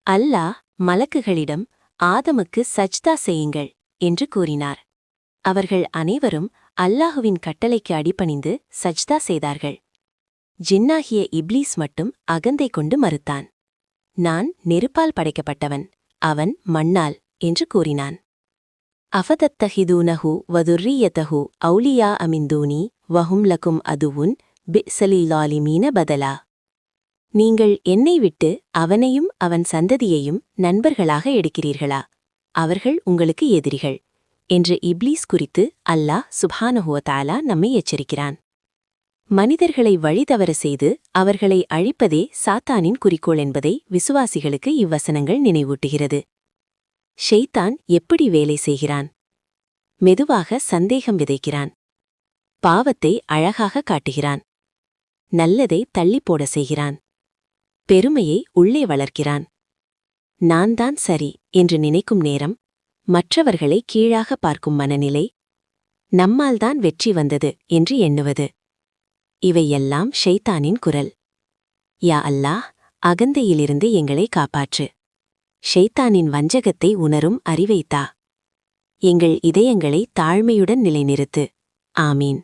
அல்லாஹ் மலக்குகளிடம் ஆதமுக்கு சஜ்தா செய்யுங்கள் என்று கூறினார். அவர்கள் அனைவரும் அல்லாஹுவின் கட்டளைக்கு அடிபணிந்து சஜ்தா செய்தார்கள். ஜின்னாகிய இப்லீஸ் மட்டும் அகந்தை கொண்டு மறுத்தான். நான் நெருப்பால் படைக்கப்பட்டவன், அவன் மண்ணால் என்று கூறினான். அஃபதத்தஹிதூனஹு வதுர்ரியதஹு அவுலியா அமிந்தூனி வஹும் லகும் அதுவுன் பிஸலில்லாலிமீன பதலா. நீங்கள் என்னை விட்டு அவனையும் அவன் சந்ததியையும் நண்பர்களாக எடுக்கிறீர்களா? அவர்கள் உங்களுக்கு எதிரிகள் என்று இப்லீஸ் குறித்து அல்லாஹ் சுப்ஹானஹு வ தஆலா நம்மை எச்சரிக்கிறான். மனிதர்களை வழிதவற செய்து அவர்களை அழிப்பதே சாத்தானின் குறிக்கோள் என்பதை விசுவாசிகளுக்கு இவ்வசனங்கள் நினைவூட்டுகிறது. ஷைத்தான் எப்படி வேலை செய்கிறான்? மெதுவாக சந்தேகம் விதைக்கிறான். பாவத்தை அழகாக காட்டுகிறான். நல்லதை தள்ளிப்போட செய்கிறான். பெருமையை உள்ளே வளர்க்கிறான். நான் தான் சரி என்று நினைக்கும் நேரம், மற்றவர்களை கீழாக பார்க்கும் மனநிலை, நம்மால்தான் வெற்றி வந்தது என்று எண்ணுவது, இவையெல்லாம் ஷைத்தானின் குரல். யா அல்லாஹ், அகந்தையிலிருந்து எங்களை காப்பாற்று. ஷைத்தானின் வஞ்சகத்தை உணரும் அறிவைத்தா. எங்கள் இதயங்களை தாழ்மையுடன் நிலைநிறுத்து. ஆமீன்.